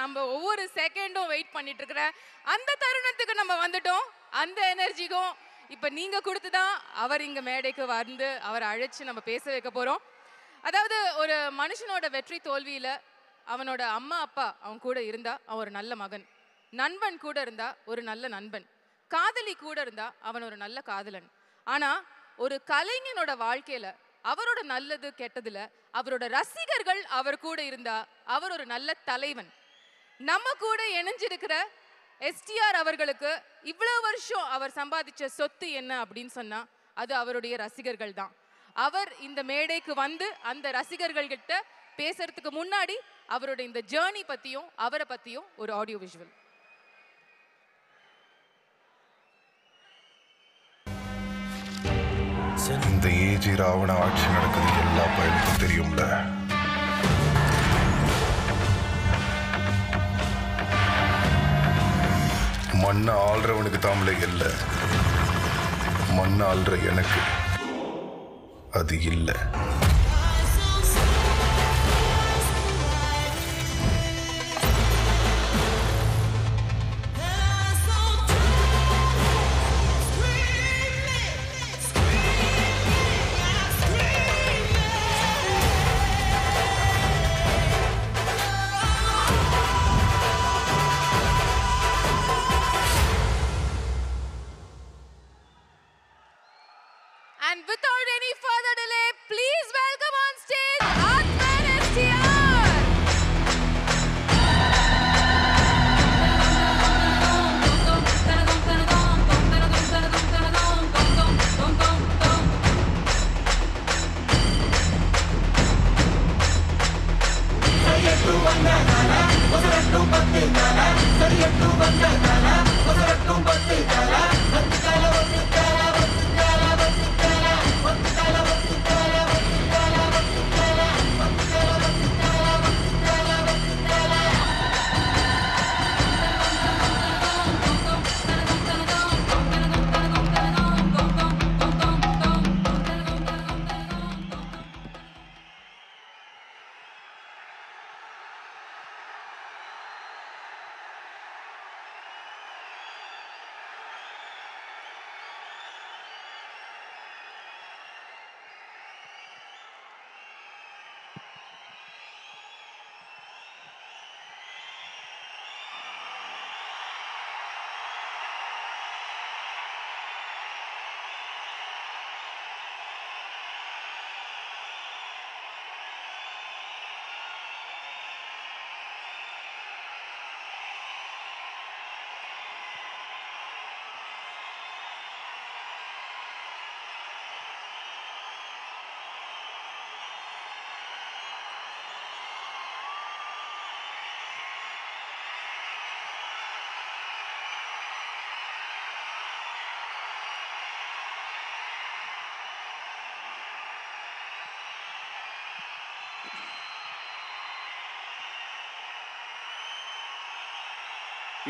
நம்ம ஒவ்வொரு செகண்டும் வெயிட் பண்ணிட்டு இருக்கிற அந்த தருணத்துக்கு நம்ம வந்துட்டோம். அந்த எனர்ஜிக்கும் இப்ப நீங்க கொடுத்துதான் அவர் இங்க மேடைக்கு வந்து அவரை அழைச்சு நம்ம பேச வைக்க போறோம். அதாவது ஒரு மனுஷனோட வெற்றி தோல்வியில அவனோட அம்மா அப்பா அவன் கூட இருந்தா அவன் ஒரு நல்ல மகன், நண்பன் கூட இருந்தா ஒரு நல்ல நண்பன், காதலி கூட இருந்தா அவன் ஒரு நல்ல காதலன். ஆனா ஒரு கலைஞனோட வாழ்க்கையில அவரோட நல்லது கெட்டதுல அவரோட ரசிகர்கள் அவர் கூட இருந்தா அவர் ஒரு நல்ல தலைவன். நம்ம கூட இணைஞ்சிருக்கிற எஸ்டிஆர் அவர்களுக்கு இவ்வளவு வருஷம் அவர் சம்பாதிச்ச சொத்து என்ன அப்படின்னு சொன்னா அது அவருடைய ரசிகர்கள் தான். அவர் இந்த மேடைக்கு வந்து அந்த ரசிகர்கள் கிட்ட பேசுறதுக்கு முன்னாடி அவருடைய இந்த ஜேர்னி பத்தியும் அவரை பத்தியும் ஒரு ஆடியோ விஷுவல். இந்த ஏஜி ராவண ஆட்சி நடக்குது எல்லா பயனுக்கும் தெரியும்ல. மண்ணை ஆள்றவனுக்கு தாமலை இல்ல, மண்ணை ஆள்ற எனக்கு அது இல்லை. And without any further delay, please welcome on stage Atman STR.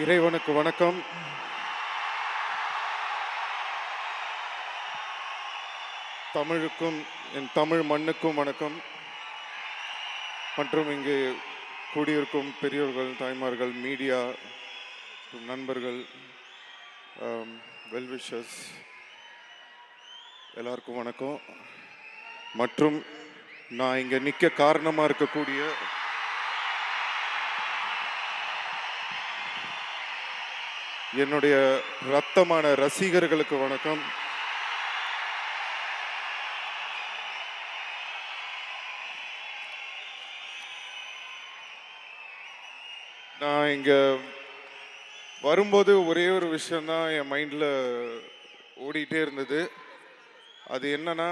இறைவனுக்கு வணக்கம். தமிழுக்கும் என் தமிழ் மண்ணுக்கும் வணக்கம். மற்றும் இங்கே கூடியிருக்கும் பெரியோர்கள், தாய்மார்கள், மீடியா நண்பர்கள், வெல்விஷர்ஸ் எல்லாருக்கும் வணக்கம். மற்றும் நான் இங்கே நிற்க காரணமாக இருக்கக்கூடிய என்னுடைய ரத்தமான ரசிகர்களுக்கு வணக்கம். நான் இங்கே வரும்போது ஒரே ஒரு விஷயந்தான் என் மைண்டில் ஓடிட்டே இருந்தது. அது என்னன்னா,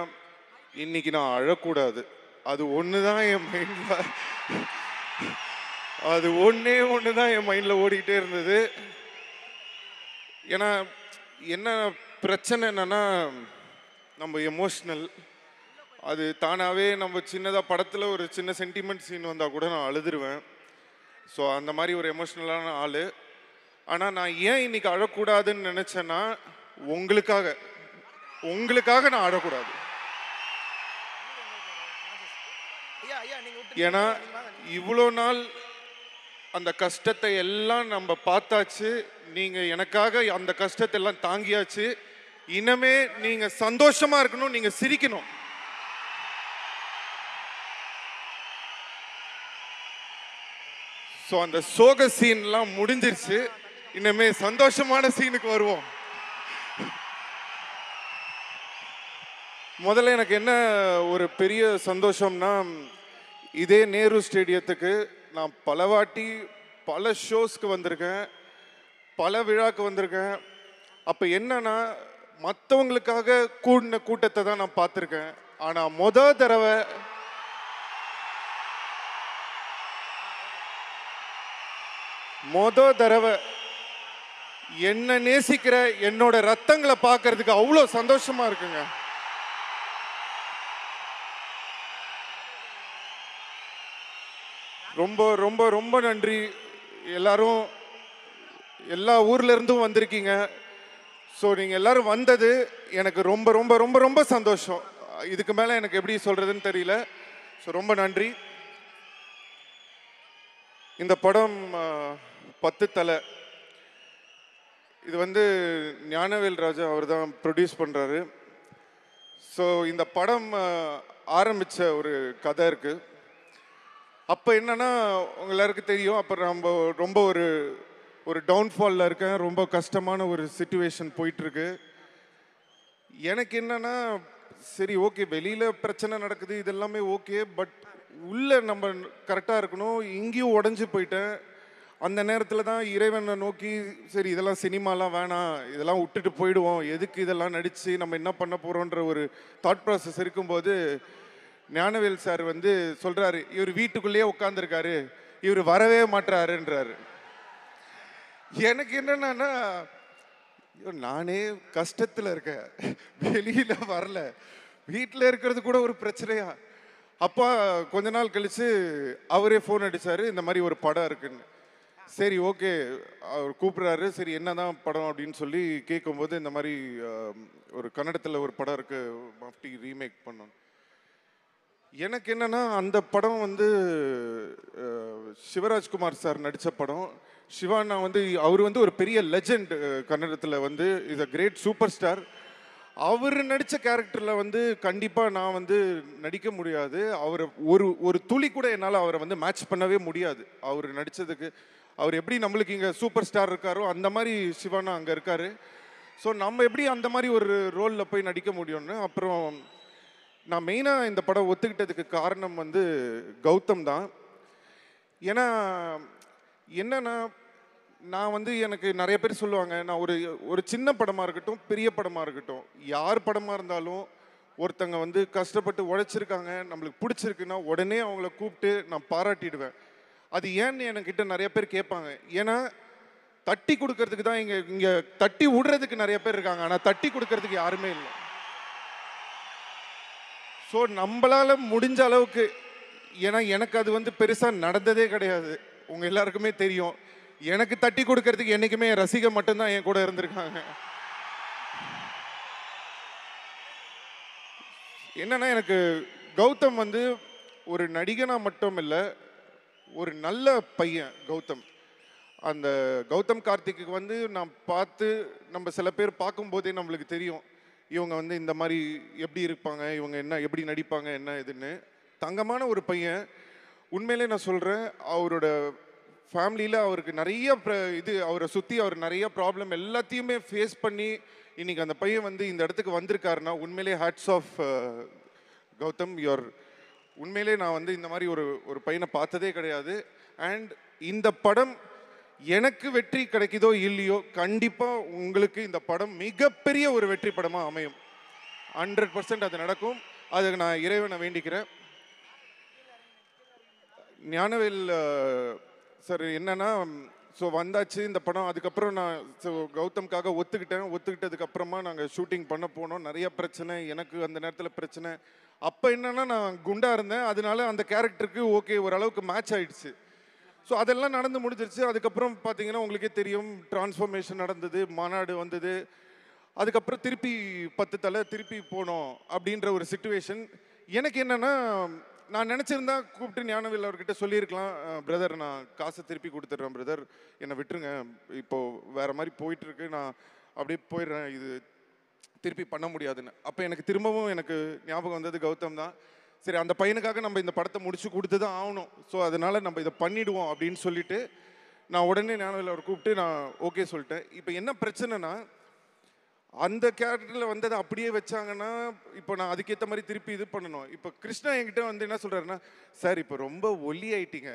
இன்னைக்கு நான் அழக்கூடாது. அது ஒன்று தான் என் மைண்டில் அது ஒன்று தான் என் மைண்டில் ஓடிட்டே இருந்தது. ஏன்னா என்ன பிரச்சனை என்னன்னா, நம்ம எமோஷ்னல், அது தானாகவே நம்ம சின்னதாக படத்தில் ஒரு சின்ன சென்டிமெண்ட் சீன் வந்தால் கூட நான் அழுதுருவேன். ஸோ அந்த மாதிரி ஒரு எமோஷ்னலான ஆள். ஆனால் நான் ஏன் இன்னைக்கு அழக்கூடாதுன்னு நினச்சேன்னா, உங்களுக்காக நான் அழக்கூடாது. ஏன்னா இவ்வளோ நாள் அந்த கஷ்டத்தை எல்லாம் நம்ம பார்த்தாச்சு. நீங்கள் எனக்காக அந்த கஷ்டத்தை எல்லாம் தாங்கியாச்சு. இனிமே நீங்கள் சந்தோஷமா இருக்கணும், நீங்கள் சிரிக்கணும். ஸோ அந்த சோக சீன்லாம் முடிஞ்சிருச்சு. இனிமே சந்தோஷமான சீனுக்கு வருவோம். முதல்ல எனக்கு என்ன ஒரு பெரிய சந்தோஷம்னா, இதே நேரு ஸ்டேடியத்துக்கு நான் பல வாட்டி பல ஷோஸ்க்கு வந்திருக்கேன், பல விழாக்கு வந்திருக்கேன். அப்போ என்னன்னா, மற்றவங்களுக்காக கூடின கூட்டத்தை தான் நான் பார்த்துருக்கேன். ஆனால் மொத தடவை என்ன நேசிக்கிற என்னோட ரத்தங்களை பார்க்கறதுக்கு அவ்வளோ சந்தோஷமா இருக்குங்க. ரொம்ப ரொம்ப ரொம்ப நன்றி. எல்லாரும் எல்லா ஊர்ல இருந்தும் வந்திருக்கீங்க. ஸோ நீங்கள் எல்லாரும் வந்தது எனக்கு ரொம்ப ரொம்ப ரொம்ப ரொம்ப சந்தோஷம். இதுக்கு மேலே எனக்கு எப்படி சொல்றதுன்னு தெரியல. ஸோ ரொம்ப நன்றி. இந்த படம் 10 தலை. இது வந்து ஞானவேல் ராஜா அவர் தான் ப்ரொடியூஸ் பண்ணுறாரு. ஸோ இந்த படம் ஆரம்பித்த ஒரு கதை இருக்குது. அப்போ என்னன்னா, உங்க எல்லாருக்கும் தெரியும், அப்போ நம்ம ரொம்ப ஒரு டவுன்ஃபாலில் இருக்கேன். ரொம்ப கஷ்டமான ஒரு சிச்சுவேஷன் போயிட்டுருக்கு. எனக்கு என்னன்னா, சரி ஓகே வெளியில் பிரச்சனை நடக்குது, இதெல்லாமே ஓகே, பட் உள்ளே நம்ம கரெக்டாக இருக்கணும். இங்கேயும் உடஞ்சி போயிட்டேன். அந்த நேரத்தில் தான் இறைவனை நோக்கி, சரி இதெல்லாம் சினிமாலாம் வேணாம், இதெல்லாம் விட்டுட்டு போயிடுவோம், எதுக்கு இதெல்லாம் நடித்து நம்ம என்ன பண்ண போகிறோன்ற ஒரு தாட் ப்ராசஸ் இருக்கும்போது ஞானவேல் சார் வந்து சொல்கிறாரு, இவர் வீட்டுக்குள்ளேயே உட்காந்துருக்காரு, இவர் வரவே மாட்டாருன்றாரு. எனக்கு என்னன்னா, நானே கஷ்டத்தில் இருக்கேன், வெளியில் வரல, வீட்டில் இருக்கிறது கூட ஒரு பிரச்சனையா. அப்பா கொஞ்ச நாள் கழித்து அவரே ஃபோன் அடித்தார், இந்த மாதிரி ஒரு படம் இருக்குன்னு. சரி ஓகே, அவர் கூப்பிட்றாரு, சரி என்னதான் படம் அப்படின்னு சொல்லி கேட்கும்போது, இந்த மாதிரி ஒரு கன்னடத்தில் ஒரு படம் இருக்குது, மஃப்டி ரீமேக் பண்ணோம். எனக்கு என்னன்னா, அந்த படம் வந்து சிவராஜ்குமார் சார் நடித்த படம். சிவானா வந்து அவர் வந்து ஒரு பெரிய லெஜெண்ட் கன்னடத்தில், வந்து is a great super star. அவர் நடித்த கேரக்டரில் வந்து கண்டிப்பாக நான் வந்து நடிக்க முடியாது. அவரை ஒரு துளி கூட என்னால் அவரை வந்து மேட்ச் பண்ணவே முடியாது. அவர் நடித்ததுக்கு, அவர் எப்படி நம்மளுக்கு இங்கே சூப்பர் ஸ்டார் இருக்காரோ அந்த மாதிரி சிவானா அங்கே இருக்கார். ஸோ நம்ம எப்படி அந்த மாதிரி ஒரு ரோலில் போய் நடிக்க முடியும்னு அப்புறம் நான் மெயினாக இந்த படம் ஒத்துக்கிட்டதுக்கு காரணம் வந்து கௌதம் தான். ஏன்னா என்னன்னா, நான் வந்து எனக்கு நிறைய பேர் சொல்லுவாங்க, நான் ஒரு சின்ன படமாக இருக்கட்டும், பெரிய படமாக இருக்கட்டும், யார் படமாக இருந்தாலும் ஒருத்தங்க வந்து கஷ்டப்பட்டு உழைச்சிருக்காங்க, நம்மளுக்கு பிடிச்சிருக்குன்னா உடனே அவங்கள கூப்பிட்டு நான் பாராட்டிடுவேன். அது ஏன்னு என்கிட்ட நிறைய பேர் கேட்பாங்க. ஏன்னா தட்டி கொடுக்கறதுக்கு தான் இங்கே தட்டி விடுறதுக்கு நிறைய பேர் இருக்காங்க, ஆனால் தட்டி கொடுக்கறதுக்கு யாருமே இல்லை. ஸோ நம்மளால் முடிஞ்ச அளவுக்கு, ஏன்னா எனக்கு அது வந்து பெருசாக நடந்ததே கிடையாது, உங்கள் எல்லாருக்குமே தெரியும். எனக்கு தட்டி கொடுக்கறதுக்கு என்றைக்குமே என் ரசிகை மட்டும்தான் என் கூட இருந்திருக்காங்க. என்னன்னா, எனக்கு கௌதம் வந்து ஒரு நடிகனா மட்டும் இல்லை, ஒரு நல்ல பையன் கௌதம். அந்த கௌதம் கார்த்திக்கு வந்து நான் பார்த்து, நம்ம சில பேர் பார்க்கும்போதே நம்மளுக்கு தெரியும், இவங்க வந்து இந்த மாதிரி எப்படி இருப்பாங்க, இவங்க என்ன எப்படி நடிப்பாங்க என்ன இதுன்னு. தங்கமான ஒரு பையன். உண்மையிலே நான் சொல்கிறேன், அவரோட ஃபேமிலியில் அவருக்கு நிறைய அவரை சுற்றி அவர் நிறைய ப்ராப்ளம் எல்லாத்தையுமே ஃபேஸ் பண்ணி இன்னைக்கு அந்த பையன் வந்து இந்த இடத்துக்கு வந்திருக்காருன்னா, உண்மையிலே ஹேட்ஸ் ஆஃப் கௌதம். உண்மையிலே நான் வந்து இந்த மாதிரி ஒரு பையனை பார்த்ததே கிடையாது. அண்ட் இந்த படம் எனக்கு வெற்றி கிடைக்குதோ இல்லையோ, கண்டிப்பாக உங்களுக்கு இந்த படம் மிகப்பெரிய ஒரு வெற்றி படமாக அமையும். 100% அது நடக்கும். அதுக்கு நான் இறைவனை வேண்டிக்கிறேன். ஞானவேல் சார் என்னன்னா, ஸோ வந்தாச்சு இந்த படம். அதுக்கப்புறம் நான் கௌதம்காக ஒத்துக்கிட்டதுக்கு அப்புறமா நாங்கள் ஷூட்டிங் பண்ண போனோம். நிறைய பிரச்சனை, எனக்கு அந்த நேரத்தில் பிரச்சனை. அப்போ என்னன்னா, நான் குண்டா இருந்தேன், அதனால அந்த கேரக்டருக்கு ஓகே ஓரளவுக்கு மேட்ச் ஆயிடுச்சு. ஸோ அதெல்லாம் நடந்து முடிஞ்சிருச்சு. அதுக்கப்புறம் பார்த்தீங்கன்னா உங்களுக்கே தெரியும், டிரான்ஸ்ஃபர்மேஷன் நடந்தது, மாநாடு வந்தது. அதுக்கப்புறம் திருப்பி 10 தலை திருப்பி போனோம் அப்படின்ற ஒரு சிச்சுவேஷன். எனக்கு என்னன்னா, நான் நினச்சிருந்தா கூப்பிட்டு ஞானவேல் அவர்கிட்ட சொல்லியிருக்கலாம், பிரதர் நான் காசை திருப்பி கொடுத்துட்றேன் பிரதர், என்னை விட்டுருங்க, இப்போது வேறு மாதிரி போயிட்டுருக்கு, நான் அப்படியே போயிடுறேன், இது திருப்பி பண்ண முடியாதுன்னு. அப்போ எனக்கு திரும்பவும் எனக்கு ஞாபகம் வந்தது கௌதம் தான். சரி, அந்த பையனுக்காக நம்ம இந்த படத்தை முடிச்சு கொடுத்து தான் ஆகணும், ஸோ அதனால் நம்ம இதை பண்ணிவிடுவோம் அப்படின்னு சொல்லிட்டு நான் உடனே ஞானவேல் அவர் கூப்பிட்டு நான் ஓகே சொல்லிட்டேன். இப்போ என்ன பிரச்சனைனா, அந்த கேரக்டரில் வந்ததை அப்படியே வச்சாங்கன்னா இப்போ நான் அதுக்கேற்ற மாதிரி திருப்பி இது பண்ணணும். இப்போ கிருஷ்ணா என்கிட்ட வந்து என்ன சொல்கிறாருன்னா, சார் இப்போ ரொம்ப ஒல்லி ஆயிட்டீங்க,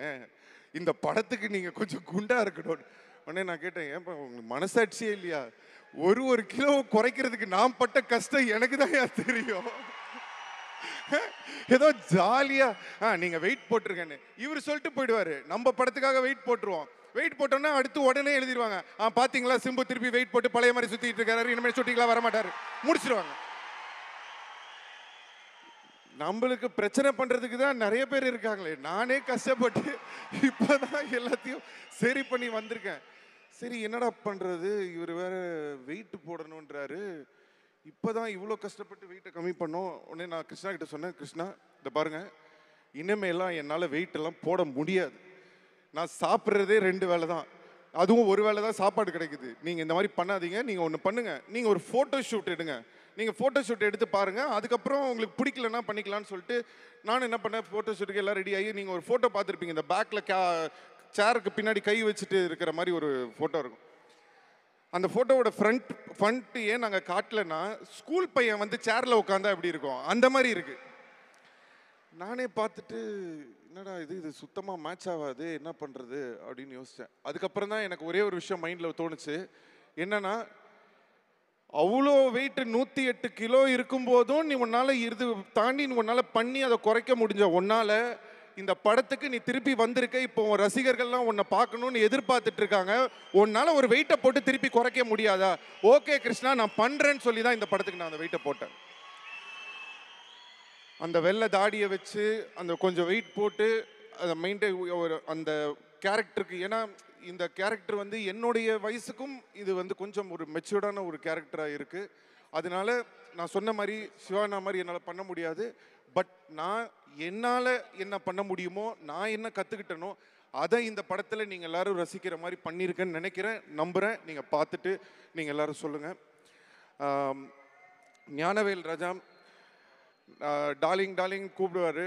இந்த படத்துக்கு நீங்கள் கொஞ்சம் குண்டாக இருக்கணும். உடனே நான் கேட்டேன், ஏன் உங்களுக்கு மனசாட்சியே இல்லையா? ஒரு கிலோ குறைக்கிறதுக்கு நான் பட்ட கஷ்டம் எனக்கு தான் தெரியும். ஏதோ ஜாலியா நீங்க வெயிட் போட்டிருக்கேன்னு இவர் சொல்லிட்டு போயிடுவாரு. நம்ம படத்துக்காக வெயிட் போட்டுருவோம். வெயிட் போட்டோம்னா அடுத்து உடனே எழுதிடுவாங்க, பாத்தீங்களா சிம்பு திருப்பி வெயிட் போட்டு பழைய மாதிரி சுத்திட்டு இருக்காரு, இனிமேல் ஷூட்டிங்லாம் வரமாட்டாரு, முடிச்சிருவாங்க. நம்மளுக்கு பிரச்சனை பண்றதுக்கு தான் நிறைய பேர் இருக்காங்களே. நானே கஷ்டப்பட்டு இப்பதான் எல்லாத்தையும் சரி பண்ணி வந்திருக்கேன். சரி என்னடா பண்றது, இவர் வேற வெயிட் போடணுன்றாரு, இப்போதான் இவ்வளோ கஷ்டப்பட்டு வெயிட்டை கம்மி பண்ணோம். உடனே நான் கிருஷ்ணா கிட்ட சொன்னேன், கிருஷ்ணா இதை பாருங்க, இனிமேலாம் என்னால் வெயிட் எல்லாம் போட முடியாது, நான் சாப்பிட்றதே 2 வேளை தான், அதுவும் ஒரு வேளை தான் சாப்பாடு கிடைக்குது, நீங்கள் இந்த மாதிரி பண்ணாதீங்க, நீங்கள் ஒன்று பண்ணுங்க, நீங்கள் ஒரு ஃபோட்டோ ஷூட் எடுங்க, நீங்கள் ஃபோட்டோ ஷூட் எடுத்து பாருங்கள், அதுக்கப்புறம் உங்களுக்கு பிடிக்கலன்னா பண்ணிக்கலான்னு சொல்லிட்டு நானும் என்ன பண்ணேன், ஃபோட்டோ ஷூட்டுக்கு எல்லாம் ரெடி ஆகி, நீங்கள் ஒரு ஃபோட்டோ பார்த்துருப்பீங்க, இந்த பேக்கில் சேருக்கு பின்னாடி கை வச்சுட்டு இருக்கிற மாதிரி ஒரு ஃபோட்டோ இருக்கும். அந்த ஃபோட்டோவோட ஃப்ரண்ட் ஏன் நாங்கள் காட்டலன்னா, ஸ்கூல் பையன் வந்து சேரில் உட்காந்தா எப்படி இருக்கும் அந்த மாதிரி இருக்கு. நானே பார்த்துட்டு என்னடா இது சுத்தமாக மேட்ச் ஆகாது, என்ன பண்ணுறது அப்படின்னு யோசித்தேன். அதுக்கப்புறம் தான் எனக்கு ஒரே ஒரு விஷயம் மைண்டில் தோணுச்சு, என்னன்னா அவ்வளோ வெயிட் 108 கிலோ இருக்கும்போதும் நீ உன்னால் இது தாண்டி உன்னால் பண்ணி அதை குறைக்க முடிஞ்ச உன்னால் இந்த படத்துக்கு நீ திருப்பி வந்திருக்க, இப்போ உன் ரசிகர்கள்லாம் உன்னை பார்க்கணும்னு எதிர்பார்த்துட்டு இருக்காங்க, உன்னால ஒரு வெயிட்டை போட்டு திருப்பி குறைக்க முடியாதா? ஓகே கிருஷ்ணா நான் பண்றேன்னு சொல்லி தான் இந்த படத்துக்கு நான் அந்த வெயிட்டை போட்டேன். அந்த வெள்ளை தாடியை வச்சு அந்த கொஞ்சம் வெயிட் போட்டு அதை மெயின்டைன் ஒரு அந்த கேரக்டருக்கு, ஏன்னா இந்த கேரக்டர் வந்து என்னுடைய வயசுக்கும் இது வந்து கொஞ்சம் ஒரு மெச்சூர்டான ஒரு கேரக்டராக இருக்கு. அதனால நான் சொன்ன மாதிரி சிவானா மாதிரி என்னால் பண்ண முடியாது, பட் நான் என்னால் என்ன பண்ண முடியுமோ, நான் என்ன கற்றுக்கிட்டனோ அதை இந்த படத்தில் நீங்கள் எல்லோரும் ரசிக்கிற மாதிரி பண்ணியிருக்கேன்னு நினைக்கிறேன், நம்புகிறேன். நீங்கள் பார்த்துட்டு நீங்கள் எல்லோரும் சொல்லுங்கள். ஞானவேல் ராஜா டார்லிங் டார்லிங் கூப்பிடுவார்,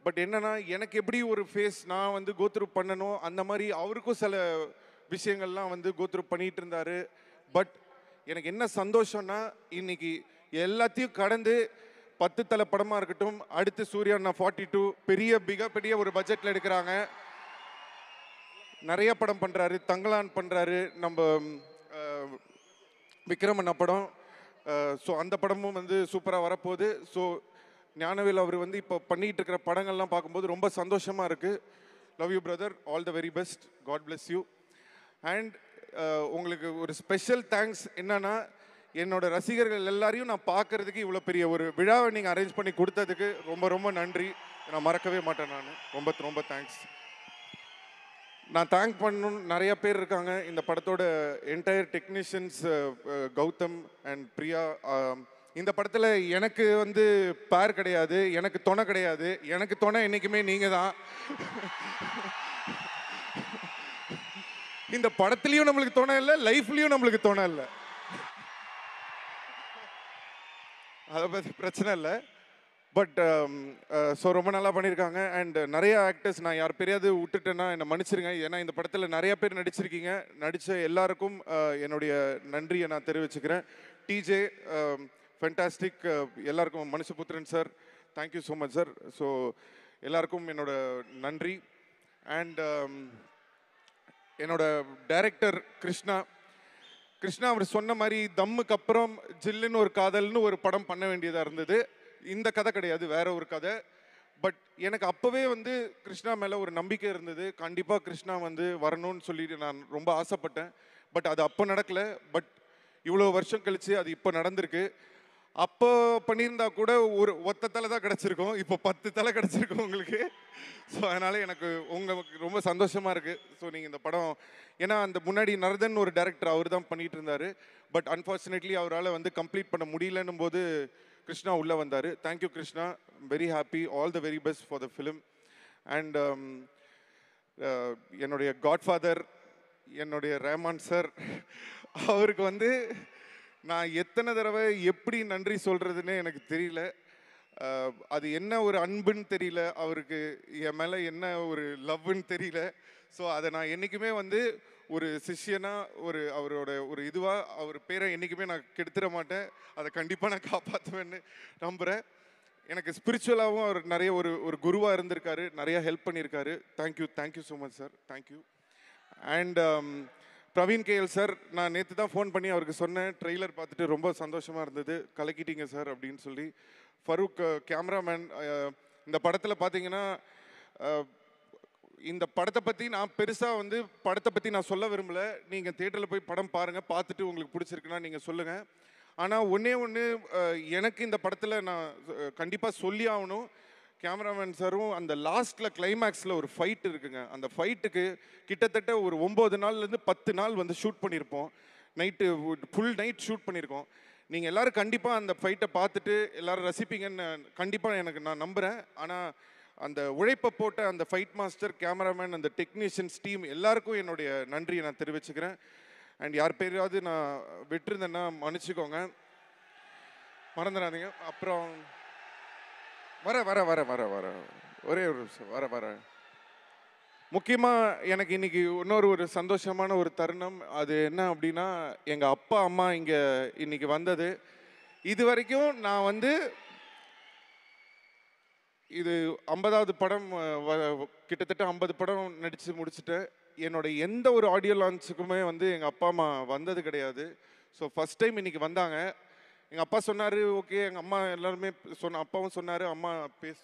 பட் என்னன்னா எனக்கு எப்படி ஒரு ஃபேஸ் நான் வந்து கோத்ரூ பண்ணணும், அந்த மாதிரி அவருக்கும் சில விஷயங்கள்லாம் வந்து கோத்ரூ பண்ணிகிட்டு இருந்தார். பட் எனக்கு என்ன சந்தோஷம்னா, இன்னைக்கு எல்லாத்தையும் கடந்து 10 தலை படமாக இருக்கட்டும், அடுத்து சூர்யா நான் 42 மிகப்பெரிய ஒரு பட்ஜெட்டில் எடுக்கிறாங்க, நிறைய படம் பண்ணுறாரு, தங்கலான் பண்ணுறாரு, நம்ம விக்ரமண்ணா படம், ஸோ அந்த படமும் வந்து சூப்பராக வரப்போகுது. ஸோ ஞானவேல் அவர் வந்து இப்போ பண்ணிகிட்டு இருக்கிற படங்கள்லாம் பார்க்கும்போது ரொம்ப சந்தோஷமாக இருக்குது. Love you brother, all the very best, God bless you. And உங்களுக்கு ஒரு ஸ்பெஷல் தேங்க்ஸ் என்னன்னா, என்னோட ரசிகர்கள் எல்லாரையும் நான் பார்க்கறதுக்கு இவ்வளோ பெரிய ஒரு விழாவை நீங்கள் அரேஞ்ச் பண்ணி கொடுத்ததுக்கு ரொம்ப ரொம்ப நன்றி, நான் மறக்கவே மாட்டேன். நான் ரொம்ப தேங்க்ஸ். நான் தேங்க் பண்ணணும், நிறைய பேர் இருக்காங்க இந்த படத்தோட entire technicians, Gautham and Priya. இந்த படத்தில் எனக்கு வந்து பேர் கிடையாது, எனக்கு துணை கிடையாது, எனக்கு துணை என்றைக்குமே நீங்கள் தான். இந்த படத்துலையும் நம்மளுக்கு துணை இல்லை, லைஃப்லையும் நம்மளுக்கு துணை இல்லை, அதை பற்றி பிரச்சனை இல்லை. பட் ஸோ ரொம்ப நல்லா பண்ணியிருக்காங்க. அண்ட் நிறைய ஆக்டர்ஸ், நான் யார் பேரையாவது விட்டுட்டேன்னா என்னை மன்னிச்சிருங்க, ஏன்னா இந்த படத்தில் நிறைய பேர் நடிச்சிருக்கீங்க. நடித்த எல்லாருக்கும் என்னுடைய நன்றியை நான் தெரிவிச்சுக்கிறேன். டிஜே ஃபென்டாஸ்டிக், எல்லாருக்கும் Manushaputhiran sir, thank you so much sir. So எல்லாருக்கும் என்னோட நன்றி. அண்ட் என்னோட டைரக்டர் கிருஷ்ணா அவர் சொன்ன மாதிரி தம்முக்கு அப்புறம் ஜில்லுன்னு ஒரு காதல்னு ஒரு படம் பண்ண வேண்டியதாக இருந்தது. இந்த கதை கிடையாது, வேற ஒரு கதை. பட் எனக்கு அப்போவே வந்து கிருஷ்ணா மேலே ஒரு நம்பிக்கை இருந்தது, கண்டிப்பாக கிருஷ்ணா வந்து வரணும்னு சொல்லிட்டு நான் ரொம்ப ஆசைப்பட்டேன். பட் அது அப்போ நடக்கலை. பட் இவ்வளோ வருஷம் கழித்து அது இப்போ நடந்திருக்கு. அப்போ பண்ணியிருந்தா கூட ஒரு ஒத்த தலை தான் கிடச்சிருக்கும், இப்போ 10 தலை கிடச்சிருக்கும் உங்களுக்கு. ஸோ அதனால் எனக்கு உங்களுக்கு ரொம்ப சந்தோஷமாக இருக்குது. ஸோ நீங்கள் இந்த படம், ஏன்னா அந்த முன்னாடி நரதன் ஒரு டைரக்டர் அவர் தான் பண்ணிகிட்டு இருந்தார். பட் அன்ஃபார்ச்சுனேட்லி அவரால் வந்து கம்ப்ளீட் பண்ண முடியலன்னும் போது கிருஷ்ணா உள்ளே வந்தார். Thank you Krishna, very happy, all the very best for the film. And என்னுடைய காட்ஃபாதர், என்னுடைய ரஹ்மான் சார், அவருக்கு வந்து நான் எத்தனை தடவை எப்படி நன்றி சொல்கிறதுன்னு எனக்கு தெரியல. அது என்ன ஒரு அன்புன்னு தெரியல, அவருக்கு என் மேலே என்ன ஒரு லவ்னு தெரியல. ஸோ அதை நான் என்றைக்குமே வந்து ஒரு சிஷ்யனா, அவரோட ஒரு இதுவாக அவர் பேரை என்றைக்குமே நான் கெடுத்துட மாட்டேன். அதை கண்டிப்பாக நான் காப்பாற்றுவேன்னு நம்புகிறேன். எனக்கு ஸ்பிரிச்சுவலாகவும் அவர் நிறைய ஒரு குருவாக இருந்திருக்காரு, நிறையா ஹெல்ப் பண்ணியிருக்காரு. Thank you so much sir, thank you. And Praveen KL sir, நான் நேற்று தான் ஃபோன் பண்ணி அவருக்கு சொன்னேன், ட்ரெய்லர் பார்த்துட்டு ரொம்ப சந்தோஷமாக இருந்தது, கலக்கிட்டீங்க சார் அப்படின்னு சொல்லி. ஃபரூக் கேமராமேன், இந்த படத்தில் பார்த்தீங்கன்னா இந்த படத்தை பற்றி நான் பெருசாக வந்து படத்தை பற்றி நான் சொல்ல விரும்பலை. நீங்கள் தியேட்டரில் போய் படம் பாருங்கள், பார்த்துட்டு உங்களுக்கு பிடிச்சிருக்குன்னா நீங்கள் சொல்லுங்கள். ஆனால் ஒன்று எனக்கு இந்த படத்தில் நான் கண்டிப்பாக சொல்லி ஆகணும். கேமராமேன் சாரும் அந்த லாஸ்ட்டில் கிளைமேக்ஸில் ஒரு ஃபைட் இருக்குங்க. அந்த ஃபைட்டுக்கு கிட்டத்தட்ட ஒரு 9 நாள்லேருந்து 10 நாள் வந்து ஷூட் பண்ணியிருப்போம். நைட்டு ஃபுல் நைட் ஷூட் பண்ணியிருக்கோம். நீங்கள் எல்லோரும் கண்டிப்பாக அந்த ஃபைட்டை பார்த்துட்டு எல்லோரும் ரசிப்பீங்கன்னு கண்டிப்பாக நான் நம்புகிறேன். ஆனால் அந்த உழைப்பை போட்ட அந்த ஃபைட் மாஸ்டர், கேமராமேன், அந்த டெக்னீஷியன்ஸ் டீம் எல்லாருக்கும் என்னுடைய நன்றியை நான் தெரிவிச்சுக்கிறேன். அண்ட் யார் பேரையாவது நான் விட்டுருந்தேன்னா மன்னிச்சுக்கோங்க, மறந்துடாதீங்க. அப்புறம் வர ஒரே ஒரு நிமிஷம் வர முக்கியமாக எனக்கு இன்னைக்கு இன்னொரு சந்தோஷமான ஒரு தருணம். அது என்ன அப்படின்னா, எங்கள் அப்பா அம்மா இங்கே இன்னைக்கு வந்தது. இது வரைக்கும் நான் வந்து இது 50வது படம், கிட்டத்தட்ட 50 படம் நடித்து முடிச்சுட்டேன். என்னோட எந்த ஒரு ஆடியோ லான்ச்சுக்குமே வந்து எங்கள் அப்பா அம்மா வந்தது கிடையாது. ஸோ ஃபஸ்ட் டைம் இன்னைக்கு வந்தாங்க. எங்கள் அப்பா சொன்னார் ஓகே, எங்கள் அம்மா எல்லாருமே அப்பாவும் சொன்னார், அம்மா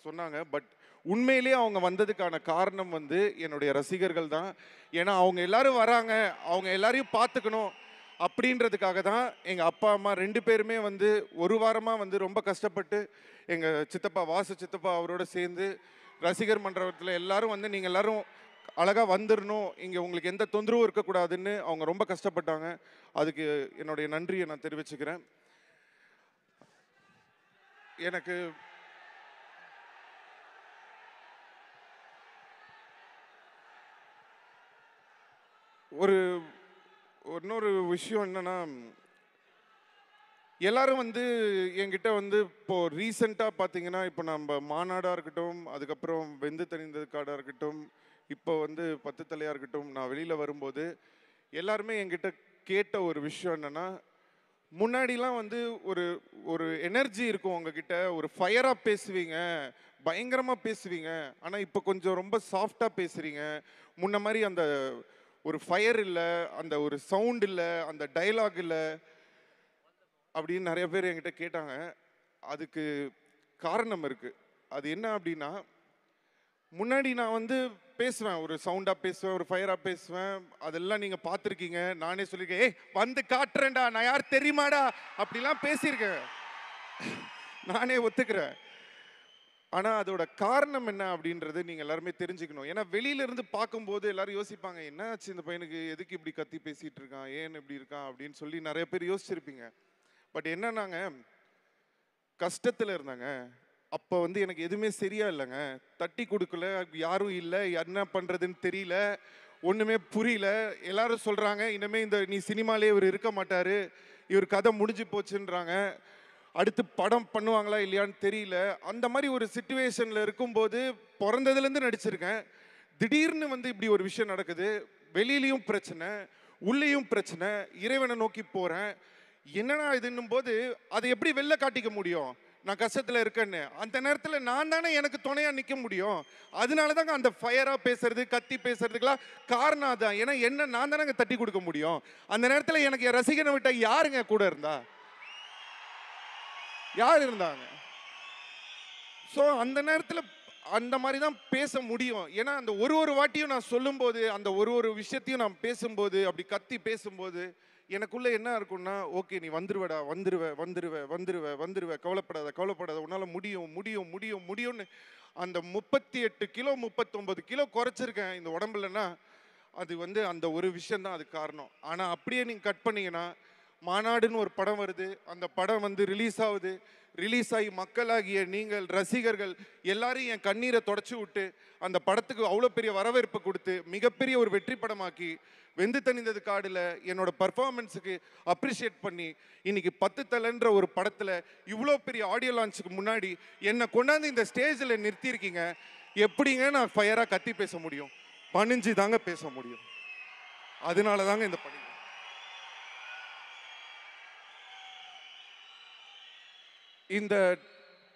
சொன்னாங்க. பட் உண்மையிலேயே அவங்க வந்ததுக்கான காரணம் வந்து என்னுடைய ரசிகர்கள் தான். ஏன்னா அவங்க எல்லாரும் வராங்க, அவங்க எல்லாரையும் பார்த்துக்கணும் அப்படின்றதுக்காக தான் எங்கள் அப்பா அம்மா 2 பேருமே வந்து ஒரு வாரமாக வந்து ரொம்ப கஷ்டப்பட்டு, எங்கள் சித்தப்பா வாசு சித்தப்பா அவரோட சேர்ந்து ரசிகர் மன்றத்தில் எல்லாரும் வந்து நீங்கள் எல்லாரும் அழகாக வந்துடணும், இங்கே உங்களுக்கு எந்த தொந்தரவும் இருக்கக்கூடாதுன்னு அவங்க ரொம்ப கஷ்டப்பட்டாங்க. அதுக்கு என்னுடைய நன்றியை நான் தெரிவிச்சுக்கிறேன். எனக்கு இன்னொரு விஷயம் என்னன்னா, எல்லாரும் வந்து என்கிட்ட வந்து இப்போது ரீசெண்டாக பார்த்தீங்கன்னா, இப்போ நம்ம மாநாடாக இருக்கட்டும், அதுக்கப்புறம் வெந்து தணிந்தது காடாக இருக்கட்டும், இப்போ வந்து 10 தலையாக இருக்கட்டும், நான் வெளியில் வரும்போது எல்லாருமே என்கிட்ட கேட்ட ஒரு விஷயம் என்னென்னா, முன்னாடிலாம் வந்து ஒரு எனர்ஜி இருக்கும் உங்ககிட்ட, ஒரு ஃபயராக பேசுவீங்க, பயங்கரமாக பேசுவீங்க. ஆனால் இப்போ கொஞ்சம் ரொம்ப சாஃப்டாக பேசுகிறீங்க. முன்ன மாதிரி அந்த ஒரு ஃபயர் இல்லை, அந்த ஒரு சவுண்ட் இல்லை, அந்த டைலாக் இல்லை அப்படின்னு நிறைய பேர் என்கிட்ட கேட்டாங்க. அதுக்கு காரணம் இருக்குது. அது என்ன அப்படின்னா, முன்னாடி நான் வந்து பேசுவேன், ஒரு சவுண்டாக பேசுவேன், ஒரு ஃபயராக பேசுவேன். அதெல்லாம் நீங்கள் பார்த்துருக்கீங்க. நானே சொல்லியிருக்கேன், ஏய் வந்து காட்டுறேன்டா, நான் யார் தெரியுமாடா, அப்படிலாம் பேசியிருக்கேன், நானே ஒத்துக்கிறேன். ஆனால் அதோட காரணம் என்ன அப்படின்றது நீங்கள் எல்லாருமே தெரிஞ்சுக்கணும். ஏன்னா வெளியிலேருந்து பார்க்கும்போது எல்லாரும் யோசிப்பாங்க, என்ன ஆச்சு இந்த பையனுக்கு, எதுக்கு இப்படி கத்தி பேசிகிட்டு இருக்கான், ஏன் இப்படி இருக்கான் அப்படின்னு சொல்லி நிறைய பேர் யோசிச்சிருப்பீங்க. பட் என்னன்னாங்க, கஷ்டத்தில் இருந்தாங்க. அப்போ வந்து எனக்கு எதுவுமே சரியா இல்லைங்க, தட்டி கொடுக்கல, யாரும் இல்லை, என்ன பண்ணுறதுன்னு தெரியல, ஒன்றுமே புரியல. எல்லாரும் சொல்கிறாங்க, இனிமேல் நீ சினிமாலே இவர் இருக்க மாட்டார், இவர் கதை முடிஞ்சு போச்சுன்றாங்க, அடுத்து படம் பண்ணுவாங்களா இல்லையான்னு தெரியல. அந்த மாதிரி ஒரு சிச்சுவேஷனில் இருக்கும்போது பிறந்ததுலேருந்து நடிச்சிருக்கேன். திடீர்னு வந்து இப்படி ஒரு விஷயம் நடக்குது. வெளியிலையும் பிரச்சனை, உள்ளேயும் பிரச்சனை, இறைவனை நோக்கி போகிறேன். என்னன்னா இதுன்னும் போது அதை எப்படி வெளில காட்டிக்க முடியும், நான் கஷ்டத்தில் இருக்கேன்னு? அந்த நேரத்தில் நான் தானே எனக்கு துணையாக நிற்க முடியும். அதனால தாங்க அந்த ஃபயராக பேசுறது, கத்தி பேசுறதுக்கெல்லாம் காரணம் அதான். ஏன்னா என்ன நான் தானே தட்டி கொடுக்க முடியும். அந்த நேரத்தில் எனக்கு என் ரசிகனை விட்ட யாருங்க கூட இருந்தா, யார் இருந்தாங்க? ஸோ அந்த நேரத்தில் அந்த மாதிரி தான் பேச முடியும். ஏன்னா அந்த ஒரு வாட்டியும் நான் சொல்லும்போது, அந்த ஒரு விஷயத்தையும் நான் பேசும்போது, அப்படி கத்தி பேசும்போது எனக்குள்ளே என்ன இருக்குன்னா, ஓகே நீ வந்துருவடா, வந்துருவ, கவலைப்படாத, உன்னால் முடியும்னு அந்த 38 கிலோ 39 கிலோ குறைச்சிருக்கேன் இந்த உடம்புலன்னா, அது வந்து அந்த ஒரு விஷயந்தான் அது காரணம். ஆனால் அப்படியே நீங்கள் கட் பண்ணீங்கன்னா மாநாடுன்னு ஒரு படம் வருது, அந்த படம் வந்து ரிலீஸ் ஆகுது. ரிலீஸ் ஆகி மக்களாகிய நீங்கள் ரசிகர்கள் எல்லாரையும் என் கண்ணீரை தொடச்சி விட்டு அந்த படத்துக்கு அவ்வளோ பெரிய வரவேற்பு கொடுத்து மிகப்பெரிய ஒரு வெற்றி படமாக்கி வெந்து தணிந்தது காடில் என்னோட பர்ஃபார்மன்ஸுக்கு அப்ரிஷியேட் பண்ணி இன்னைக்கு 10 தலைன்ற ஒரு படத்தில் இவ்வளோ பெரிய ஆடியோ லான்ச்சுக்கு முன்னாடி என்னை கொண்டாந்து இந்த ஸ்டேஜில் நிறுத்தியிருக்கீங்க. எப்படிங்க நான் ஃபயராக கத்தி பேச முடியும்? பணிஞ்சு தாங்க பேச முடியும். அதனால தாங்க இந்த பணி. இந்த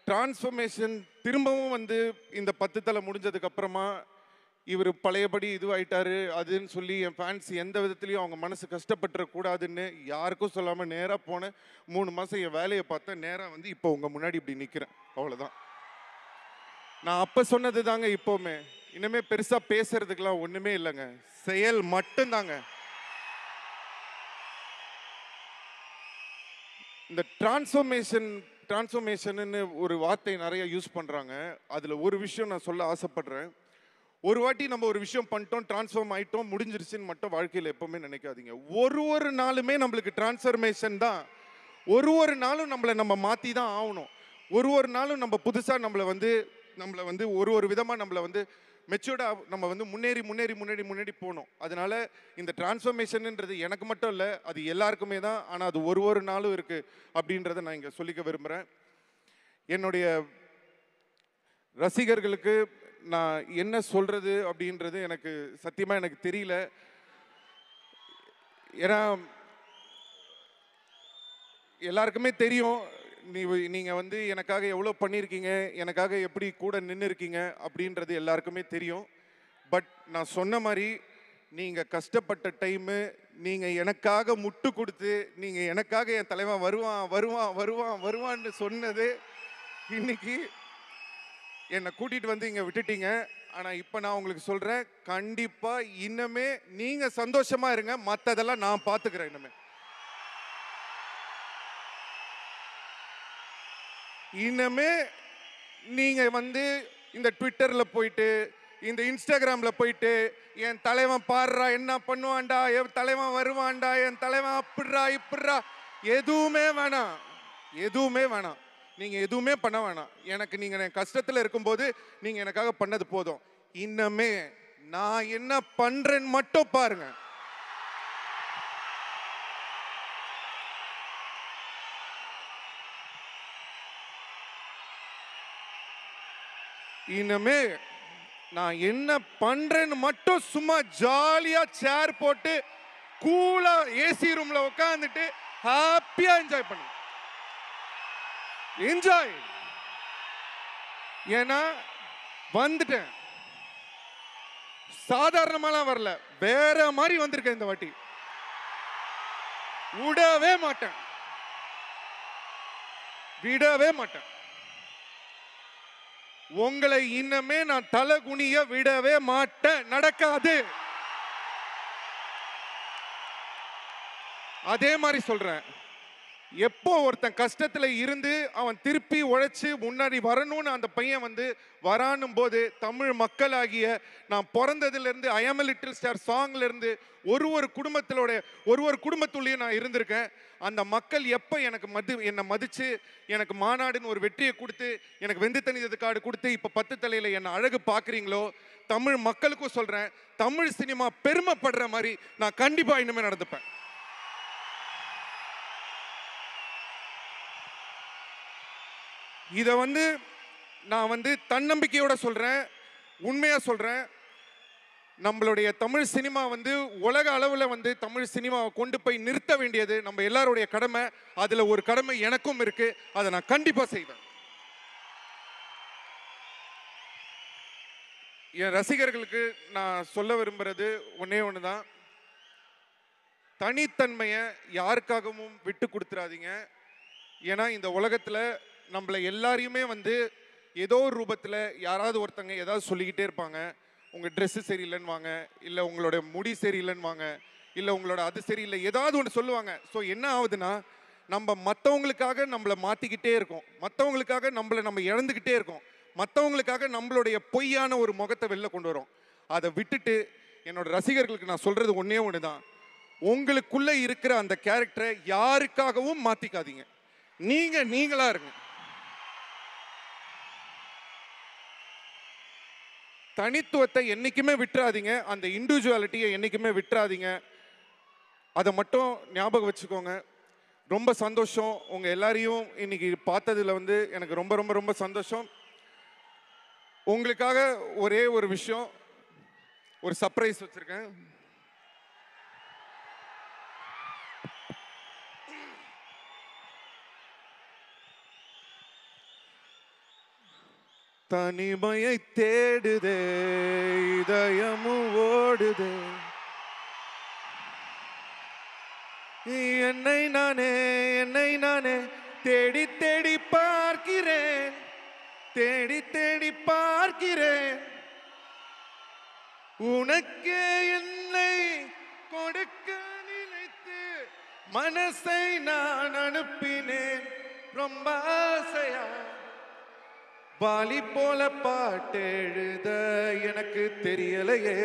டிரான்ஸ்ஃபர்மேஷன் திரும்பவும் வந்து இந்த 10 தலை முடிஞ்சதுக்கு அப்புறமா இவர் பழையபடி இதுவாயிட்டாரு அதுன்னு சொல்லி என் ஃபேன்ஸ் எந்த விதத்துலையும் அவங்க மனசு கஷ்டப்பட்டுறக்கூடாதுன்னு யாருக்கும் சொல்லாமல் நேராக போனேன். 3 மாதம் என் வேலையை பார்த்தேன். நேராக வந்து இப்போ உங்கள் முன்னாடி இப்படி நிற்கிறேன். அவ்வளோதான். நான் அப்போ சொன்னது தாங்க இப்போவுமே. இனிமே பெருசாக பேசுறதுக்கெல்லாம் ஒன்றுமே இல்லைங்க, செயல் மட்டும்தாங்க. இந்த டிரான்ஸ்ஃபர்மேஷன்னு ஒரு வார்த்தை நிறைய யூஸ் பண்ணுறாங்க. அதில் ஒரு விஷயம் நான் சொல்ல ஆசைப்படுறேன். ஒரு வாட்டி நம்ம ஒரு விஷயம் பண்ணிட்டோம், டிரான்ஸ்ஃபார்ம் ஆகிட்டோம், முடிஞ்சிருச்சுன்னு மட்டும் வாழ்க்கையில் எப்போவுமே நினைக்காதீங்க. ஒரு நாளுமே நம்மளுக்கு டிரான்ஸ்ஃபர்மேஷன் தான். ஒரு நாளும் நம்மளை நம்ம மாற்றி தான் ஆகணும். ஒரு நாளும் நம்ம புதுசாக நம்மளை வந்து ஒரு விதமாக நம்மளை வந்து மெச்சூர்டாக நம்ம வந்து முன்னேறி போகணும். அதனால இந்த டிரான்ஸ்ஃபர்மேஷன்ன்றது எனக்கு மட்டும் இல்லை, அது எல்லாருக்குமே தான். ஆனால் அது ஒரு நாளும் இருக்குது அப்படின்றத நான் இங்கே சொல்லிக்க விரும்புகிறேன். என்னுடைய ரசிகர்களுக்கு நான் என்ன சொல்கிறது அப்படின்றது எனக்கு சத்தியமாக எனக்கு தெரியல. ஏன்னா எல்லாருக்குமே தெரியும் நீங்கள் வந்து எனக்காக எவ்வளோ பண்ணியிருக்கீங்க, எனக்காக எப்படி கூட நின்று இருக்கீங்க அப்படின்றது எல்லாருக்குமே தெரியும். பட் நான் சொன்ன மாதிரி நீங்கள் கஷ்டப்பட்ட டைமு, நீங்கள் எனக்காக முட்டு கொடுத்து, நீங்கள் எனக்காக என் தலைவன் வருவான்னு சொன்னது இன்னைக்கு என்னை கூட்டிகிட்டு வந்து இங்கே விட்டுட்டீங்க. ஆனால் இப்போ நான் உங்களுக்கு சொல்கிறேன், கண்டிப்பாக இன்னமே நீங்கள் சந்தோஷமாக இருங்க, மற்றதெல்லாம் நான் பார்த்துக்கிறேன். இன்னமே நீங்கள் வந்து இந்த ட்விட்டரில் போயிட்டு இந்த இன்ஸ்டாகிராமில் போயிட்டு என் தலைவன் பாடுறா என்ன பண்ணுவான்டா, என் தலைவன் வருவான்டா, என் தலைவன் அப்படிறா இப்படிறா, எதுவுமே வேணாம். நீங்கள் எதுவுமே பண்ண வேணாம். எனக்கு நீங்கள் என் கஷ்டத்தில் இருக்கும்போது நீங்கள் எனக்காக பண்ணது போதும். இன்னமே நான் என்ன பண்ணுறேன்னு மட்டும் பாருங்க. இனிமே நான் என்ன பண்றேன்னு மட்டும் சும்மா ஜாலியா சேர் போட்டு கூலா ஏசி ரூம்ல உட்காந்துட்டு ஹாப்பியா என்ஜாய் பண்ணு. என்ஜாய். ஏன்னா வந்துட்டேன், சாதாரணமாலாம் வரல, வேற மாதிரி வந்திருக்கேன். இந்த வாட்டி விடவே மாட்டேன். உங்களை இன்னமே நான் தலை குனிய விடவே மாட்டேன். நடக்காது. அதே மாதிரி சொல்றேன், எப்போ ஒருத்தன் கஷ்டத்துல இருந்து அவன் திருப்பி உழைச்சு முன்னாடி வரணும்னு அந்த பையன் வந்து வரானும் போது, தமிழ் மக்களாகிய நான் பிறந்ததுல இருந்து ஐ அம் எ லிட்டில் ஸ்டார் சாங்ல இருந்து ஒரு குடும்பத்துள்ளேயும் நான் இருந்திருக்கேன். அந்த மக்கள் எப்போ என்னை மதிச்சு எனக்கு மாநாடுன்னு ஒரு வெற்றியை கொடுத்து, எனக்கு வெந்து தணிந்தது காடு கொடுத்து, இப்போ 10 தலையில என்னை அழகு பார்க்குறீங்களோ, தமிழ் மக்களுக்கும் சொல்றேன், தமிழ் சினிமா பெருமைப்படுற மாதிரி நான் கண்டிப்பா இனிமே நடந்துப்பேன். இதை வந்து நான் தன்னம்பிக்கையோட சொல்றேன், உண்மையா சொல்றேன். நம்மளுடைய தமிழ் சினிமா உலக அளவில் தமிழ் சினிமாவை கொண்டு போய் நிறுத்த வேண்டியது நம்ம எல்லாருடைய கடமை. அதுல ஒரு கடமை எனக்கும் இருக்கு, அதை நான் கண்டிப்பா செய்வேன். என் ரசிகர்களுக்கு நான் சொல்ல விரும்புறது ஒன்னே ஒண்ணுதான், தனித்தன்மையை யாருக்காகவும் விட்டு கொடுத்துறாதீங்க. ஏன்னா இந்த உலகத்துல நம்மள எல்லாரையுமே ஏதோ ஒரு ரூபத்தில் யாராவது ஒருத்தங்க ஏதாவது சொல்லிக்கிட்டே இருப்பாங்க. உங்கள் ட்ரெஸ்ஸு சரியில்லைன்னு வாங்க, இல்லை உங்களோட முடி சரியில்லைன்னு வாங்க, இல்லை உங்களோட அது சரியில்லை, ஏதாவது ஒன்று சொல்லுவாங்க. ஸோ என்ன ஆகுதுன்னா, நம்ம மற்றவங்களுக்காக நம்மளை மாற்றிக்கிட்டே இருக்கோம், மற்றவங்களுக்காக நம்ம இழந்துக்கிட்டே இருக்கோம், மற்றவங்களுக்காக நம்மளுடைய பொய்யான ஒரு முகத்தை வெளில கொண்டு வரோம். அதை விட்டுட்டு என்னோட ரசிகர்களுக்கு நான் சொல்கிறது ஒன்றே ஒன்று தான், உங்களுக்குள்ள இருக்கிற அந்த கேரக்டரை யாருக்காகவும் மாத்திக்காதீங்க. நீங்களா இருங்க. தனித்துவத்தை என்னைக்குமே விட்டுறாதீங்க. அந்த இண்டிவிஜுவாலிட்டியை என்னைக்குமே விட்டுறாதீங்க. அதை மட்டும் ஞாபகம் வச்சுக்கோங்க. ரொம்ப சந்தோஷம் உங்க எல்லாரையும் இன்னைக்கு பார்த்ததுல வந்து எனக்கு ரொம்ப ரொம்ப ரொம்ப சந்தோஷம். உங்களுக்காக ஒரே ஒரு விஷயம், ஒரு சர்ப்ரைஸ் வச்சிருக்கேன். தனிமையை தேடுதே இதயமும் ஓடுதே, என்னை நானே தேடி தேடி பார்க்கிறேன், தேடி தேடி பார்க்கிறேன். உனக்கு என்னை கொடுக்க நினைத்து மனசை நான் அனுப்பினேன் ரொம்ப ஆசையா. வாலி போல பாட்டெழுத எனக்கு தெரியலையே,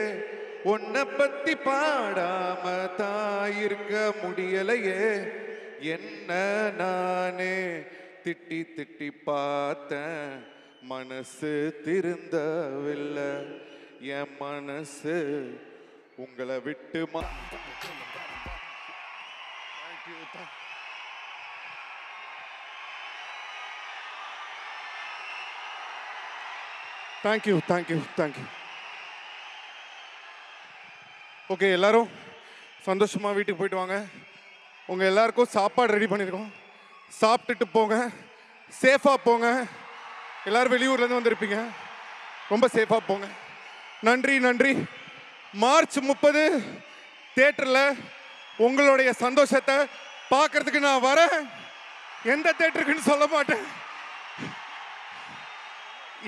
உன்னை பத்தி பாடாம தான் இருக்க முடியலையே. என்ன நானே திட்டி திட்டி பார்த்தேன், மனசு திருந்தவில்லை. என் மனசு உங்களை விட்டு தேங்க்யூ. ஓகே, எல்லாரும் சந்தோஷமா வீட்டுக்கு போயிட்டு வாங்க. உங்க எல்லாருக்கும் சாப்பாடு ரெடி பண்ணியிருக்கோம், சாப்பிட்டுட்டு போங்க, சேஃபா போங்க. எல்லாரும் வெளியூர்லேருந்து வந்திருப்பீங்க, ரொம்ப சேஃபா போங்க. நன்றி. மார்ச் 30 தியேட்டரில் உங்களுடைய சந்தோஷத்தை பார்க்கறதுக்கு நான் வரேன். எந்த தியேட்டருக்குன்னு சொல்ல மாட்டேன்,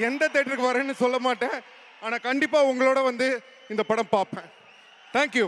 எந்த தியேட்டருக்கு வரேன்னு சொல்ல மாட்டேன். ஆனால் கண்டிப்பாக உங்களோட வந்து இந்த படம் பார்ப்பேன். தேங்க்யூ.